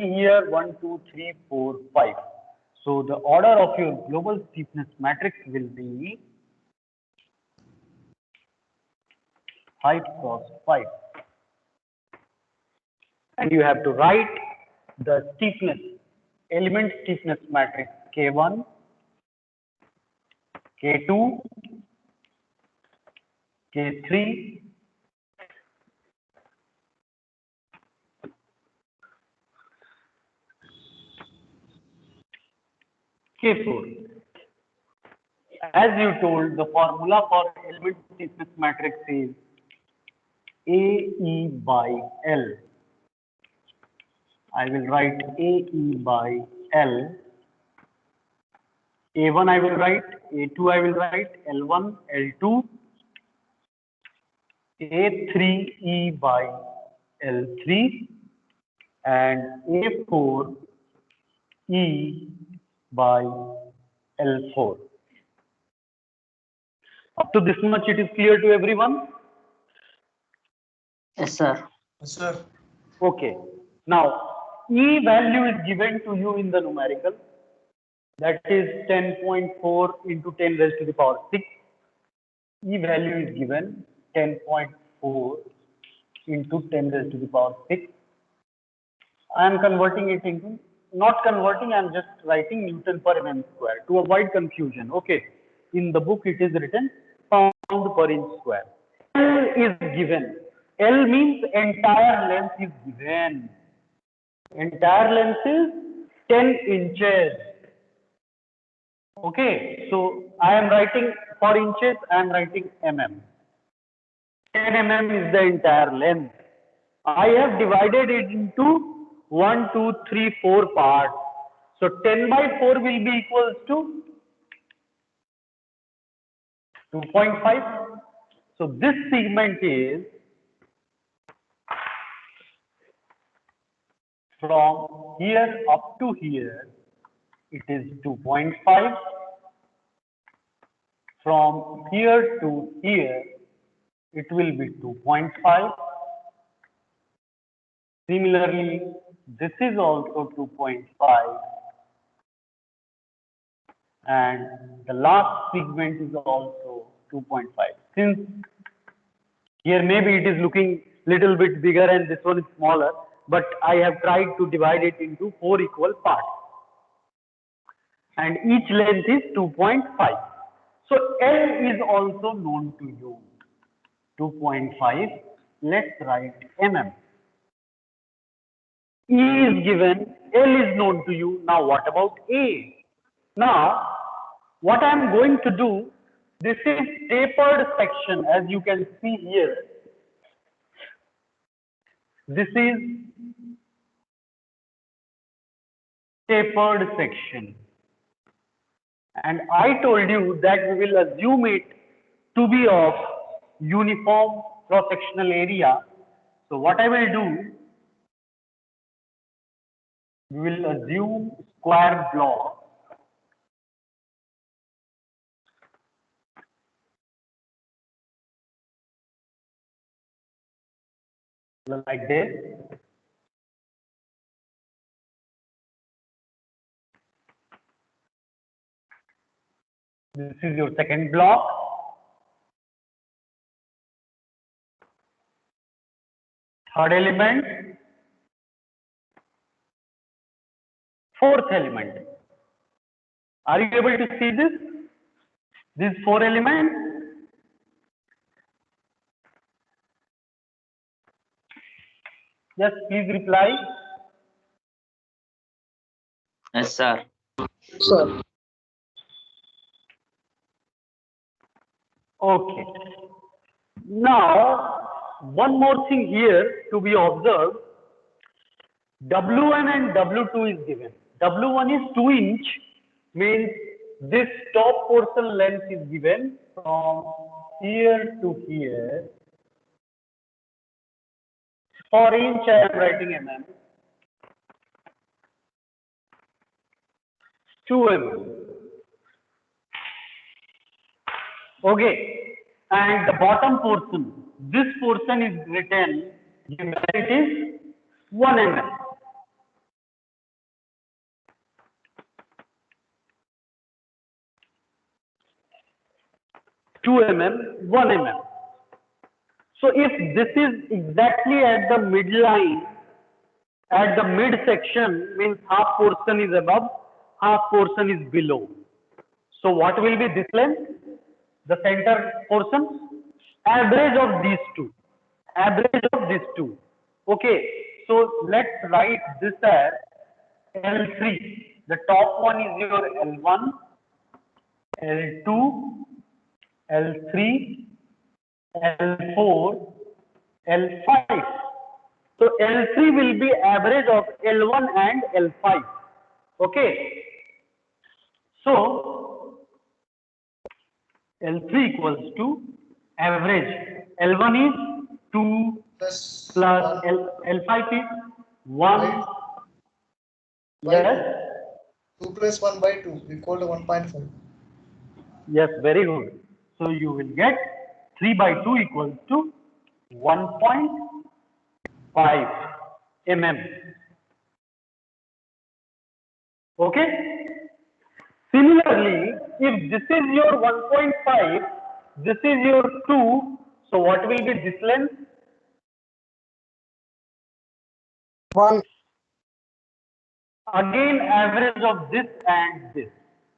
here 1, 2, 3, 4, 5. So the order of your global steepness matrix will be height cross 5. And you have to write the steepness, element steepness matrix K1, K2, K3, K4. As you told, the formula for element steepness matrix is AE by L. I will write AE by L. A1 I will write, A2 I will write, L1, L2, A3E by L3, and A4E by L4. Up to this much it is clear to everyone? Yes, sir. Yes, sir. Okay. Now, E value is given to you in the numerical. That is 10.4 into 10 raised to the power 6. E value is given 10.4 into 10 raised to the power 6. I am converting it into, not converting, I am just writing Newton per mm square to avoid confusion. Okay. In the book it is written pound per inch square. L is given. L means entire length is given. Entire length is 10 inches. Okay, so I am writing for inches, I am writing mm. 10 mm is the entire length. I have divided it into 1, 2, 3, 4 parts. So 10 by 4 will be equals to 2.5. So this segment is from here up to here, it is 2.5. From here to here, it will be 2.5. Similarly, this is also 2.5. And the last segment is also 2.5. Since here maybe it is looking little bit bigger and this one is smaller, but I have tried to divide it into 4 equal parts. And each length is 2.5. So L is also known to you. 2.5. Let's write mm. E is given, L is known to you. Now what about A? Now, what I am going to do, this is tapered section, as you can see here. This is tapered section. And I told you that we will assume it to be of uniform cross-sectional area. So what I will do, we will assume square block. Like this. This is your second block. Third element. Fourth element. Are you able to see this? These 4 elements. Yes, please reply. Yes, sir. Sir. Okay. Now, one more thing here to be observed. W1 and W2 is given. W1 is 2 inch, means this top portion length is given from here to here. For inch, I am writing mm. 2 mm. Okay. And the bottom portion, this portion is written, it is 1 mm. 2 mm, 1 mm. So if this is exactly at the midline, at the midsection, means half portion is above, half portion is below. So what will be this length? The center portion? Average of these two. Average of these two. Okay. So let's write this as L3. The top one is your L1, L2, L3, L4, L5. So L3 will be average of L1 and L5. Okay. So L3 equals to average. L1 is 2 plus plus 1 L5 is 1. by Yes. 2 plus 1 by 2 equal to 1.5. Yes, very good. So you will get 3 by 2 equals to 1.5 mm. Okay. Similarly, if this is your 1.5, this is your 2, so what will be this length? 1. Again, average of this and this.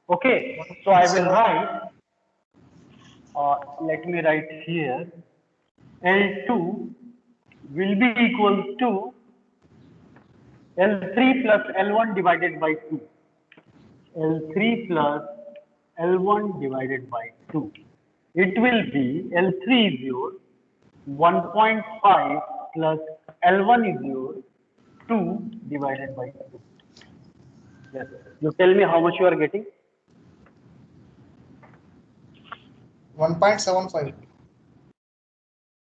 Okay, so I will write, let me write here, L2 will be equal to L3 plus L1 divided by 2. L3 plus L1 divided by 2. It will be L3 is your 1.5 plus L1 is your 2 divided by 2. Yes. You tell me how much you are getting? 1.75.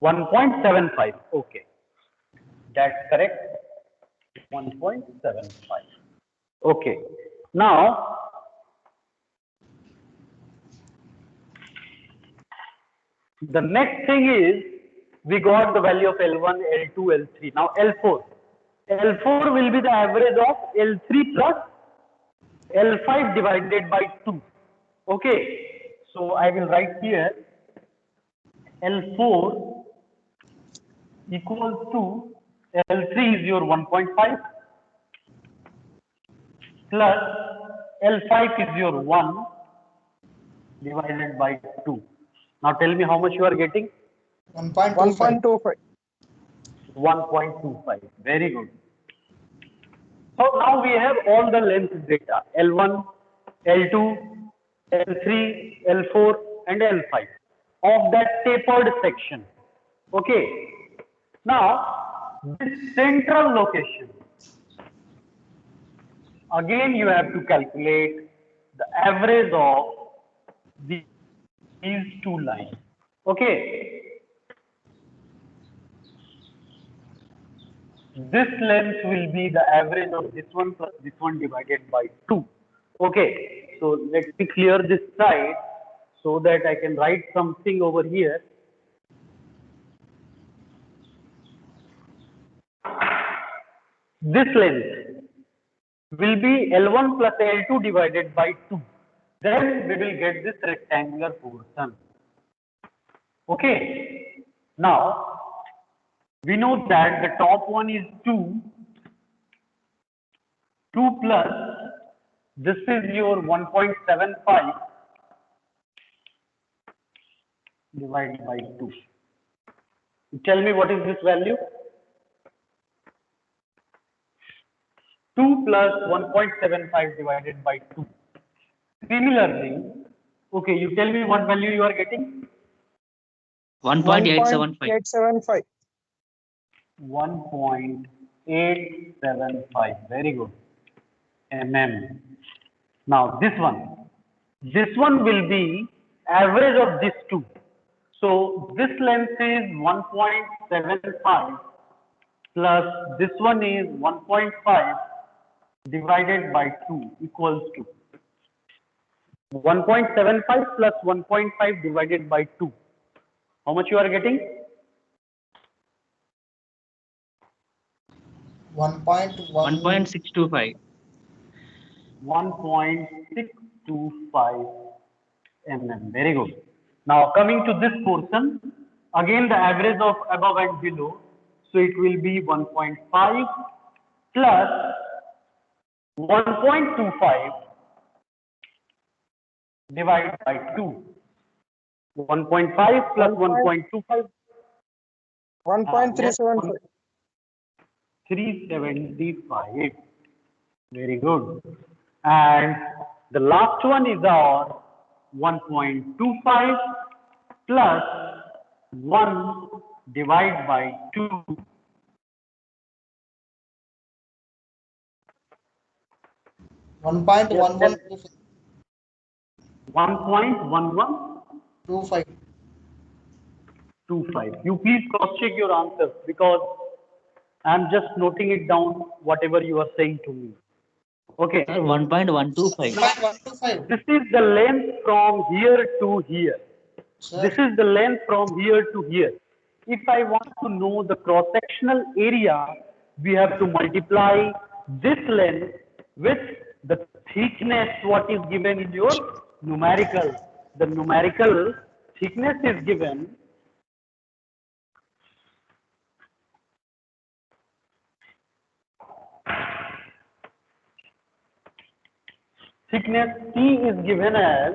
1.75. Okay. That's correct. 1.75. Okay. Now, the next thing is we got the value of L1, L2, L3. Now L4. L4 will be the average of L3 plus L5 divided by 2. Okay. So I will write here L4 equals to L3 is your 1.5 plus L5 is your 1 divided by 2. Now tell me how much you are getting? 1.25. 1.25. 1.25. Very good. So now we have all the length data L1, L2, L3, L4 and L5 of that tapered section. Okay. Now this central location, again you have to calculate the average of these two lines. Okay. This length will be the average of this one plus this one divided by 2. Okay. So let me clear this side so that I can write something over here. This length will be L1 plus L2 divided by 2. Then we will get this rectangular portion. Okay. Now, we know that the top one is 2. 2 plus, this is your 1.75 divided by 2. Tell me what is this value? 2 plus 1.75 divided by 2. Similarly, okay, you tell me what value you are getting? 1.875. 1.875. 1.875. Very good. Mm. Now this one will be average of these two. So this length is 1.75 plus this one is 1.5 divided by 2 equals to 1.75 plus 1.5 divided by 2. How much you are getting? 1.625. 1.625 mm. Very good. Now coming to this portion, again the average of above and below, so it will be 1.5 plus 1.25 divided by 2. 1.5 plus 1.25. 1.375. 375. Very good. And the last one is our 1.25 plus 1 divided by 2. 1.1125. 1.1125. You please cross check your answers because I'm just noting it down whatever you are saying to me. Okay. Sir, 1.125. 1.125. This is the length from here to here. Sir, This is the length from here to here. If I want to know the cross-sectional area, we have to multiply this length with the thickness what is given in your numerical. The numerical thickness is given thickness T is given as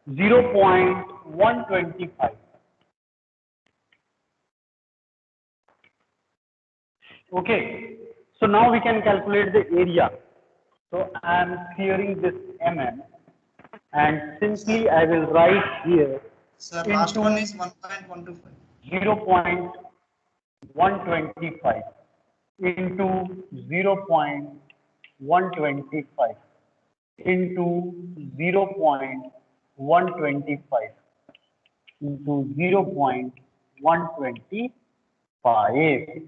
0.125. Okay, so now we can calculate the area. So I am clearing this mm and simply I will write here sir, last into one is 1.125. 0.125 into 0.125 into 0.125 into 0.125.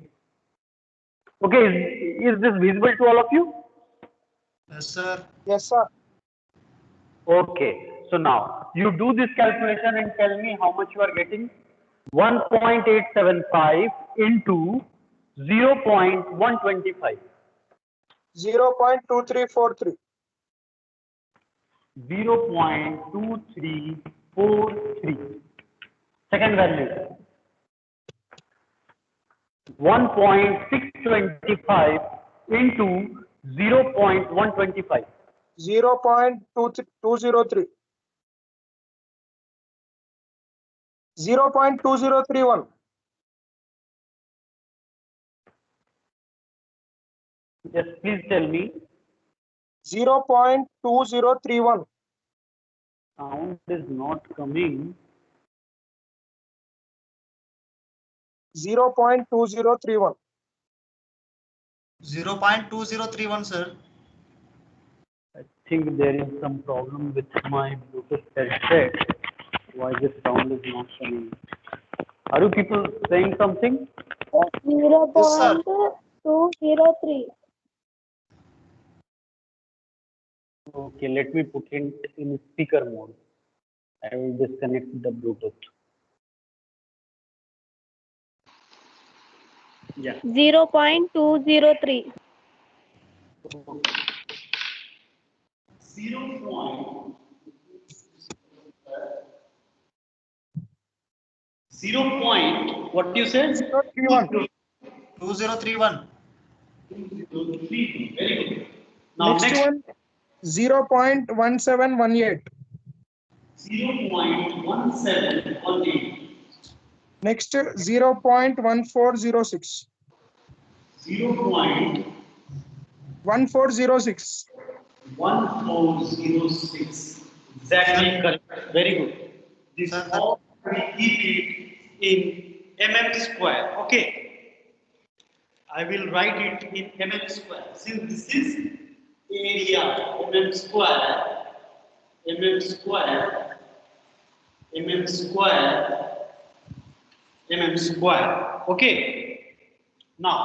Okay, is this visible to all of you? Yes, sir. Yes, sir. Okay, so now you do this calculation and tell me how much you are getting. 1.875 into 0.125. 0.2343. 0.2343. Second value 1.625 into 0.125. 0.203. 0.2031. Yes, please tell me. 0.2031. Sound is not coming. 0.2031. 0.2031, sir. I think there is some problem with my Bluetooth headset. Why this sound is not coming? Are you people saying something? 0.203. Okay, let me put it in speaker mode. I will disconnect the Bluetooth. Yeah. 0.203. 0 point, what you said? 0.31. 2031. Very good. Now Next one, 0.1718. 0.1718. Next, 0.1406. 0.1406. 1406. Exactly correct. Very good. This Sir, all we keep it in mm square. Okay. I will write it in mm square. Since this is area mm square, mm square, mm square, mm square. Okay. Now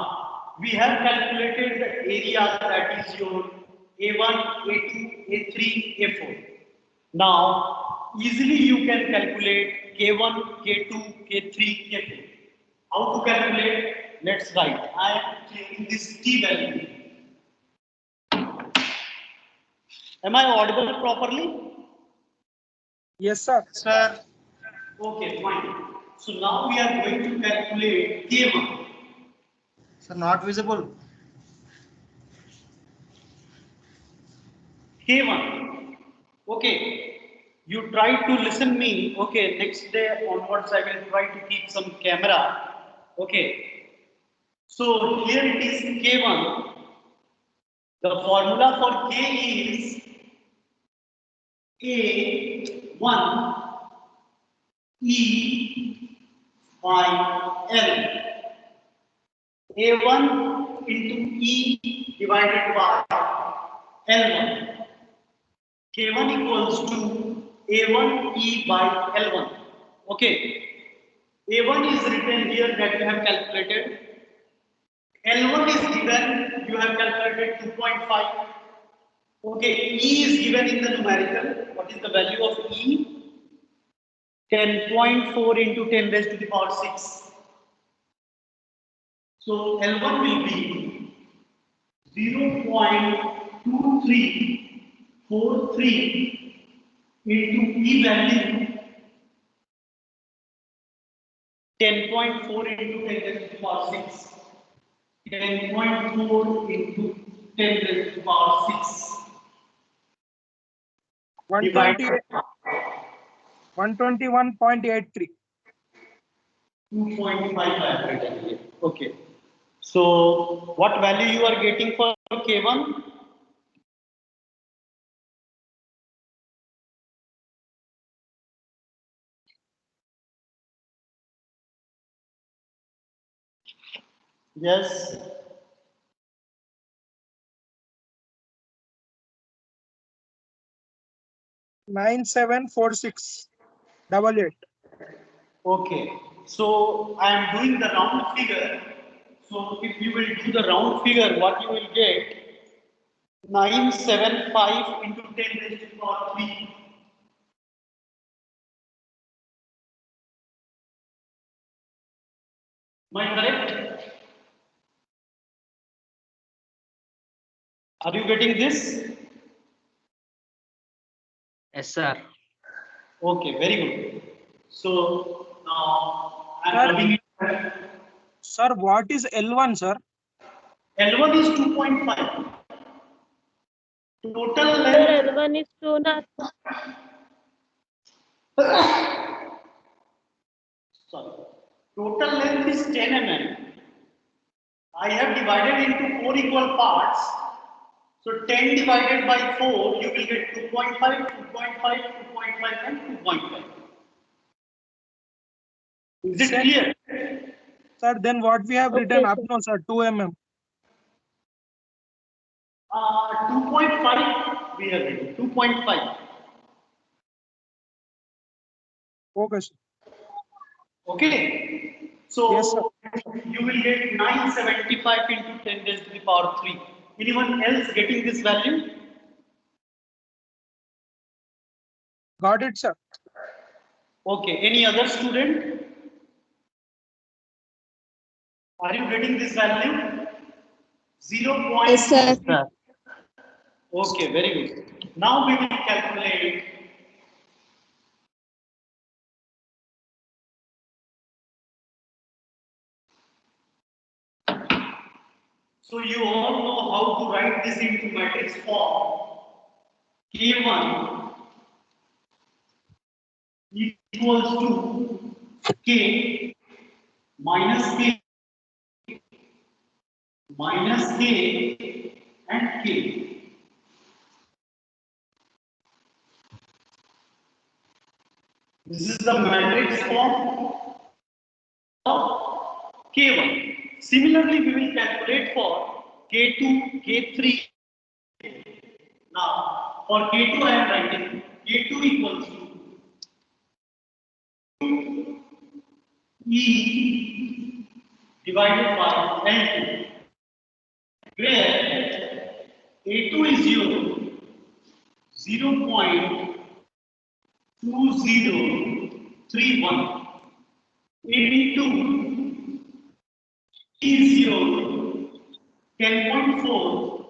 we have calculated the area that is your A1, A2, A3, A4. Now easily you can calculate K1, K2, K3, K4. How to calculate? Let's write. I am taking this T value. Am I audible properly? Yes, sir. sir. Okay, fine. So now we are going to calculate K1. Sir, not visible. K1. Okay. You try to listen me. Okay. Next day onwards, I will try to keep some camera. Okay. So here it is K1. The formula for K is A1 E by L. A1 into E divided by L1. K1 equals to A1 E by L1. Okay. A1 is written here that you have calculated. L1 is given, you have calculated 2.5. Okay, E is given in the numerical. What is the value of E? 10.4 into 10 raised to the power 6. So L1 will be 0.2343 into E value 10.4 into 10 raised to the power 6. 10.4 into 10 raised to the power 6 divided 121.83. 2.5 I have written here. Okay. So what value you are getting for K1? Yes. 9746. 88. Okay. So I am doing the round figure. So if you will do the round figure, what you will get? 975 into 10 raised to the power 3. Am I correct? Are you getting this? Yes, sir. Okay, very good. So now I Sir, am rubbing it. Sir, what is L1, sir? L1 is 2.5. Total Sir, length, L1 is 2 na. sorry. Total length is 10 mm. I have divided into 4 equal parts. So 10 divided by 4, you will get 2.5, 2.5, 2.5 and 2.5. Is it Sir, clear? sir, then what we have written Okay, up sir. now, sir, 2 mm. 2.5 we have written. 2.5. Okay, sir. Okay. Yes, sir. So you will get 975 into 10 raised to the power 3. Anyone else getting this value? Got it, sir. Okay. Any other student? Are you getting this value? 0. Yes, sir. Sir. Okay, very good. Now we will calculate so you all know how to write this into matrix form. K1 equals to K minus K minus K and K. This is the matrix form of K1. Similarly, we will calculate for K2, K3. Now, for K2, I am writing K2 equals to E divided by L2, where A2 is 0.2031 into is 10.4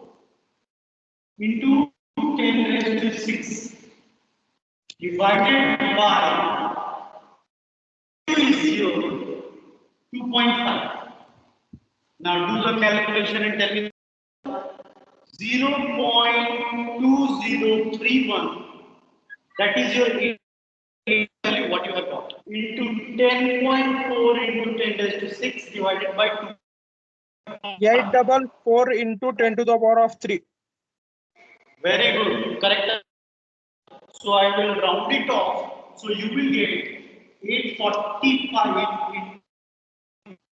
into 10 raised to 6 divided by 2.5. Now do the calculation and tell me 0.2031. That is your value, what you have got, into 10.4 into 10 raised to 6 divided by 2. 844 into 10 to the power of 3. Very good, correct. So I will round it off. So you will get 845 into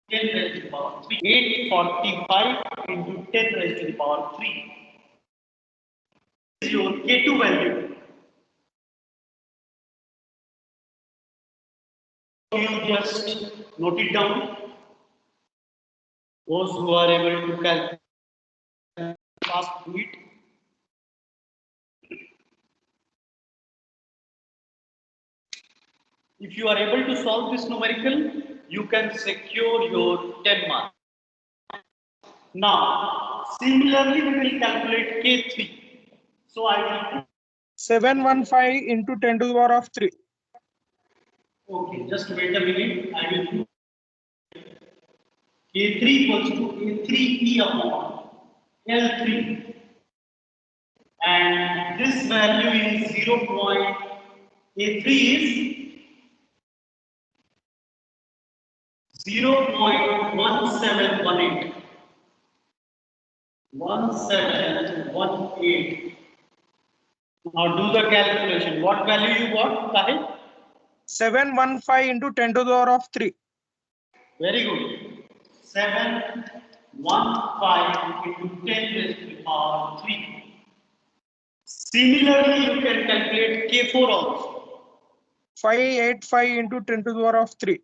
10 raised to the power 3. 845 into 10 raised to the power 3. This is your K2 value. You just note it down. Those who are able to calculate fast do it. If you are able to solve this numerical, you can secure your 10 marks. Now, similarly, we will calculate K3. So I will 715 into 10 to the power of 3. okay, just wait a minute. I will do K3 equals to A3E upon L3. And this value is 0.A3 is 0.1718. 1718. Now do the calculation. What value you got, Tahil? 715 into 10 to the power of 3. Very good. 715 into 10 raised to the power 3. Similarly, you can calculate K4 also. 585 into 10 to the power of 3.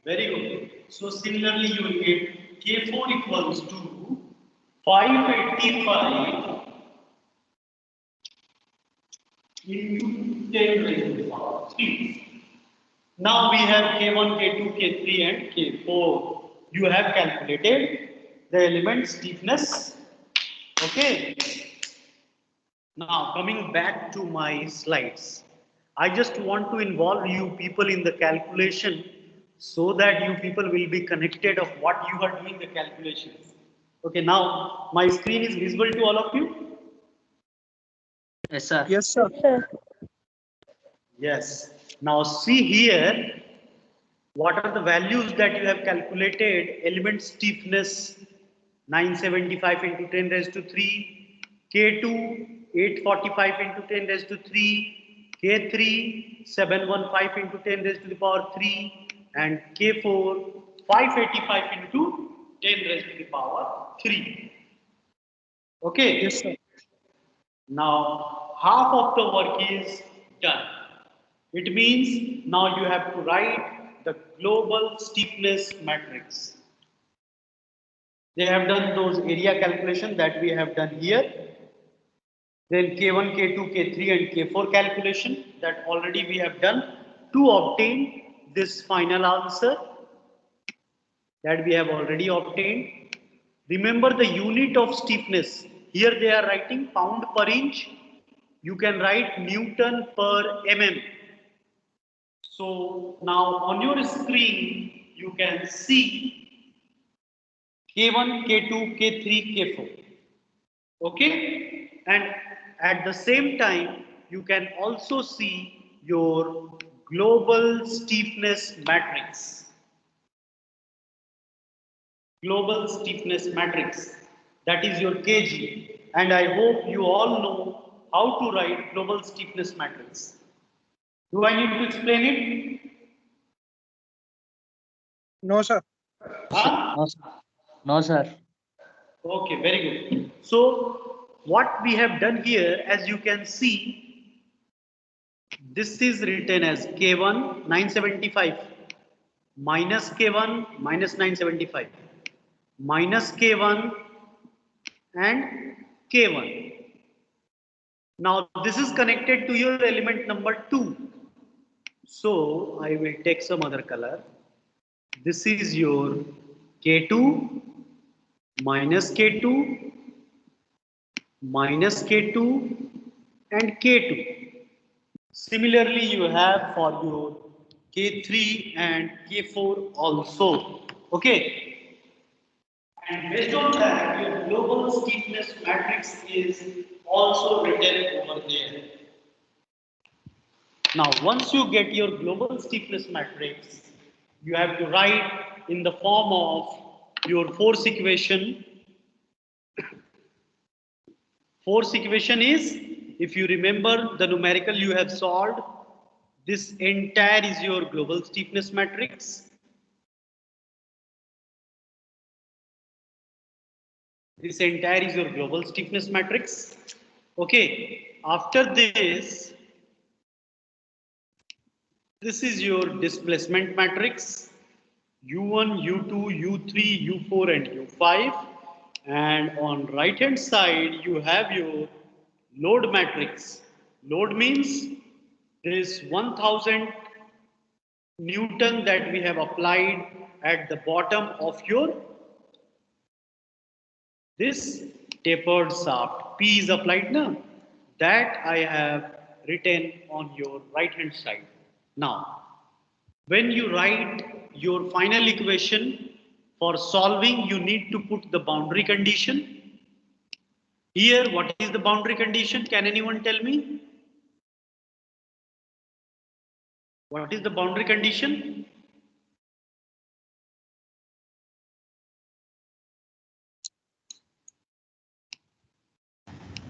Very good. So similarly, you will get K4 equals to 585 into 10 raised to the power 3. Now we have K1, K2, K3 and K4. You have calculated the element stiffness. Okay. Now coming back to my slides. I just want to involve you people in the calculation so that you people will be connected of what you are doing the calculations. Okay, now my screen is visible to all of you? Yes, sir. Yes, sir. Sir. Yes. Now see here, what are the values that you have calculated? Element stiffness 975 into 10 raised to 3, K2 845 into 10 raised to 3, K3 715 into 10 raised to the power 3, and K4 585 into 10 raised to the power 3. Okay. Yes, sir. Now half of the work is done. It means now you have to write the global stiffness matrix. They have done those area calculation that we have done here. Then K1, K2, K3 and K4 calculation that already we have done to obtain this final answer that we have already obtained. Remember the unit of stiffness. Here they are writing pound per inch. You can write Newton per mm. So now on your screen you can see K1, K2, K3, K4. Okay, and at the same time you can also see your global stiffness matrix. Global stiffness matrix, that is your kg, and I hope you all know how to write global stiffness matrix. Do I need to explain it? No, sir. Huh? No, sir. No, sir. Okay, very good. So what we have done here, as you can see, this is written as K1 975 minus K1 minus 975 minus K1 and K1. Now this is connected to your element number 2. So I will take some other color. This is your K2 minus K2 minus K2 and K2. Similarly, you have for your K3 and K4 also. Okay. And based on that, your global steepness matrix is also written over there. Now, once you get your global steepness matrix, you have to write in the form of your force equation. Force equation is, if you remember the numerical you have solved, this entire is your global steepness matrix. This entire is your global stiffness matrix. Okay, after this, this is your displacement matrix. U1, U2, U3, U4 and U5. And on right hand side, you have your load matrix. Load means this 1000 Newton that we have applied at the bottom of your this tapered shaft. P is applied now. That I have written on your right hand side. Now, when you write your final equation, for solving you need to put the boundary condition. Here, what is the boundary condition? Can anyone tell me? What is the boundary condition?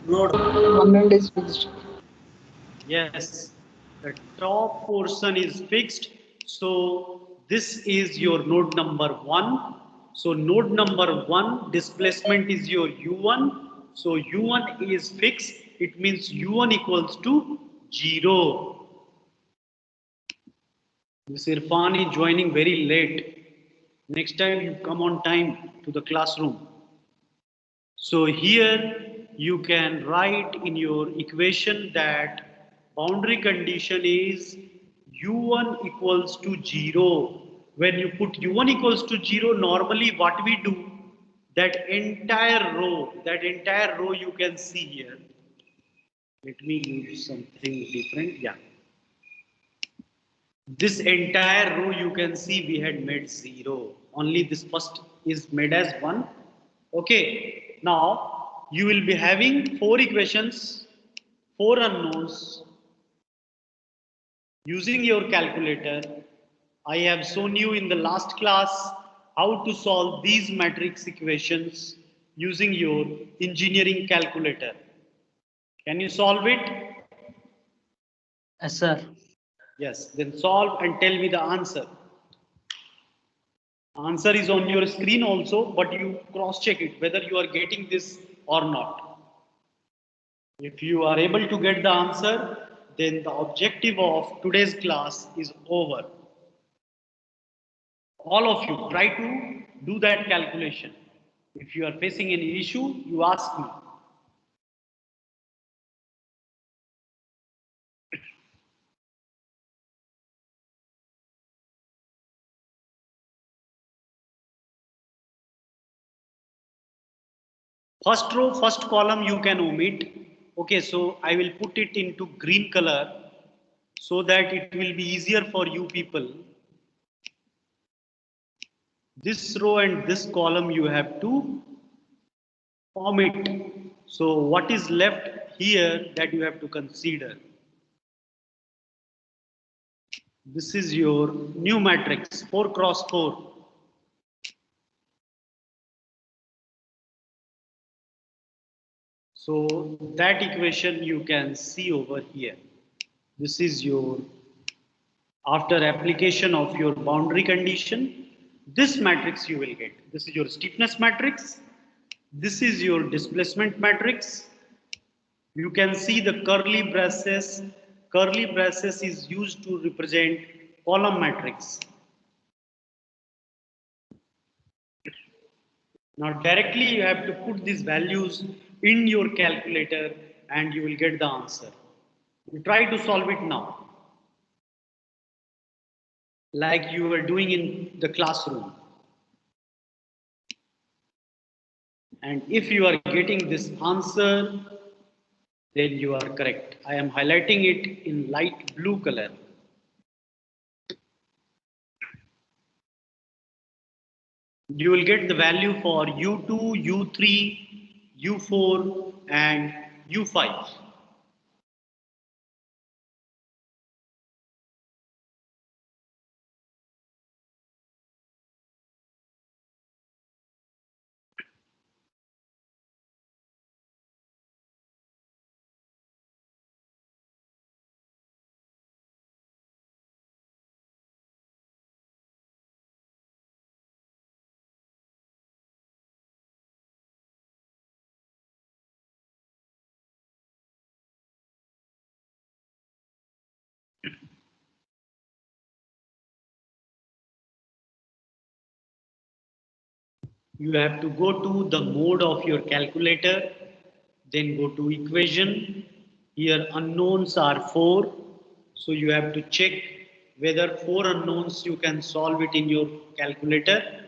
Load. One end is fixed. Yes, the top portion is fixed. So this is your node number 1. So node number 1 displacement is your U1. So U1 is fixed. It means U1 equals to 0. This Irfan is joining very late. Next time you come on time to the classroom. So here you can write in your equation that boundary condition is U1 equals to 0. When you put U1 equals to 0, normally what we do, that entire row you can see here. Let me use something different. Yeah. This entire row you can see we had made 0. Only this first is made as 1. Okay. Now you will be having 4 equations, 4 unknowns. Using your calculator, I have shown you in the last class how to solve these matrix equations using your engineering calculator. Can you solve it? Yes, sir. Yes, then solve and tell me the answer. Answer is on your screen also, but you cross check it whether you are getting this or not. If you are able to get the answer, then the objective of today's class is over. All of you try to do that calculation. If you are facing any issue, you ask me. First row, first column you can omit. Okay, so I will put it into green color so that it will be easier for you people. This row and this column you have to omit. So what is left here that you have to consider? This is your new matrix, 4 cross 4. So that equation you can see over here. This is your, after application of your boundary condition, this matrix you will get. This is your stiffness matrix. This is your displacement matrix. You can see the curly braces. Curly braces is used to represent column matrix. Now directly you have to put these values in your calculator and you will get the answer. You try to solve it now, like you were doing in the classroom. And if you are getting this answer, then you are correct. I am highlighting it in light blue color. You will get the value for U2, U3, U4 and U5. You have to go to the mode of your calculator, then go to equation. Here unknowns are 4. So you have to check whether 4 unknowns you can solve it in your calculator.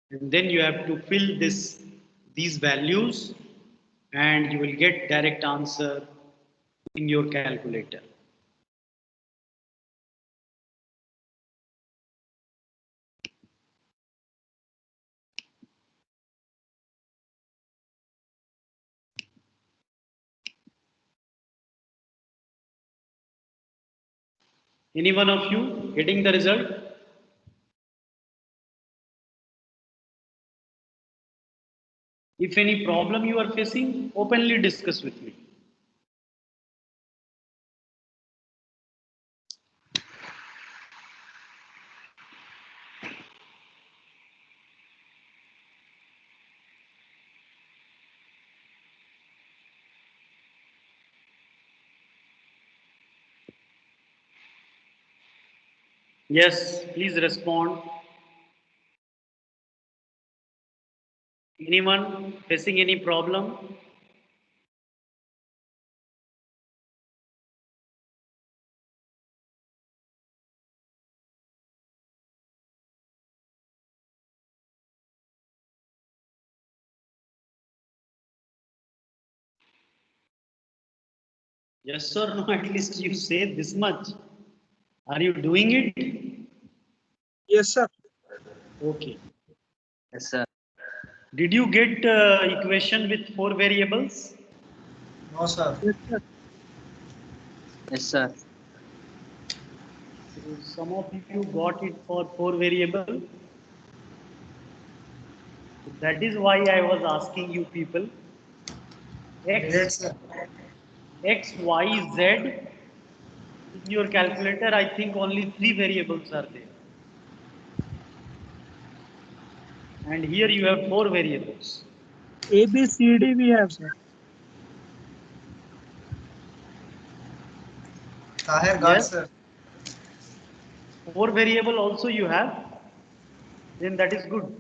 And then you have to fill these values and you will get direct answer in your calculator. Any one of you getting the result? If any problem you are facing, openly discuss with me. Yes, please respond. Anyone facing any problem? Yes or no, at least you say this much. Are you doing it? Yes, sir. Okay. Yes, sir. Did you get equation with 4 variables? No, sir. Yes, sir. Yes, sir. So some of you got it for 4 variable. That is why I was asking you people. Great, X, sir. X, Y, Z. In your calculator, I think only 3 variables are there. And here you have 4 variables. A, B, C, D we have, sir. Tahir got, Yes, sir. 4 variable also you have. Then that is good.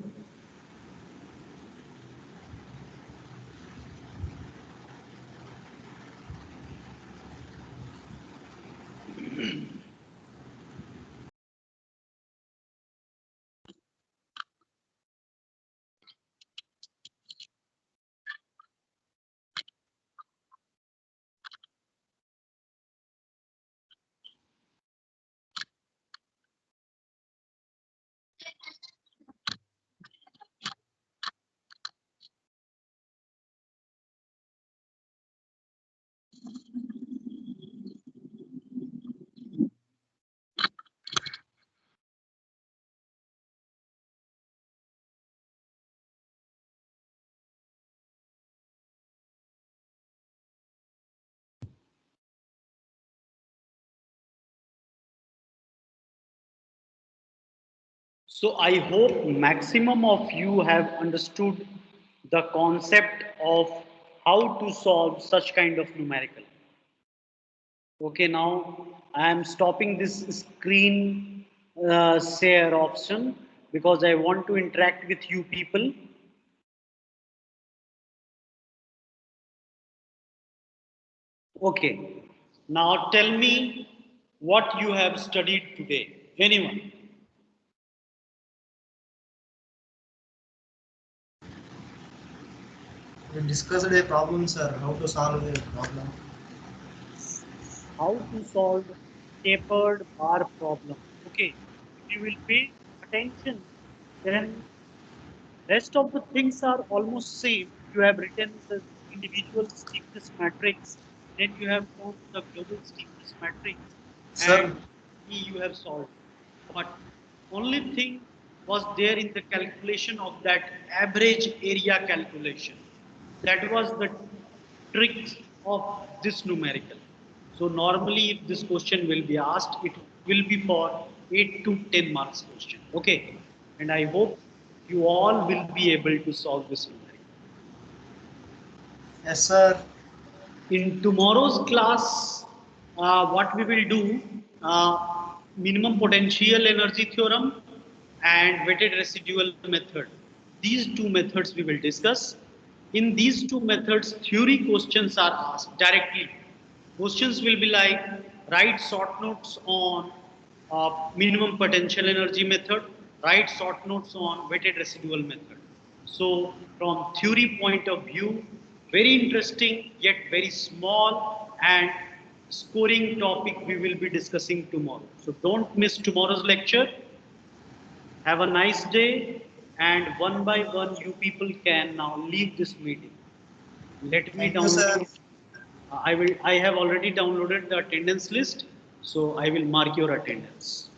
So I hope maximum of you have understood the concept of how to solve such kind of numerical. Okay, now I am stopping this screen share option because I want to interact with you people. Okay, now tell me what you have studied today. Anyone? We discussed a problem, sir. How to solve a problem. How to solve tapered bar problem. Okay, if you will pay attention, then Rest of the things are almost same. You have written the individual stiffness matrix, then you have found the global stiffness matrix, Sir. and you have solved. But only thing was there in the calculation of that average area calculation. That was the trick of this numerical. So normally if this question will be asked, it will be for 8 to 10 marks question. Okay. And I hope you all will be able to solve this numerical. Yes, sir. In tomorrow's class, what we will do, minimum potential energy theorem and weighted residual method. These two methods we will discuss. In these two methods, theory questions are asked directly. Questions will be like write short notes on minimum potential energy method, write short notes on weighted residual method. So from theory point of view, very interesting yet very small and scoring topic we will be discussing tomorrow. So don't miss tomorrow's lecture. Have a nice day, and one by one you people can now leave this meeting. Let me Thank you, sir. download. I have already downloaded the attendance list, so I will mark your attendance.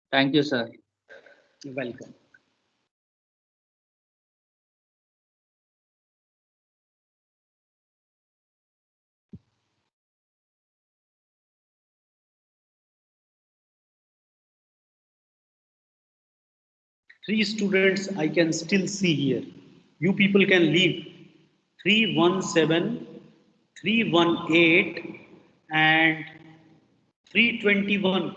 Thank you, sir. Welcome. Three students I can still see here. You people can leave. 317, 318, and 321.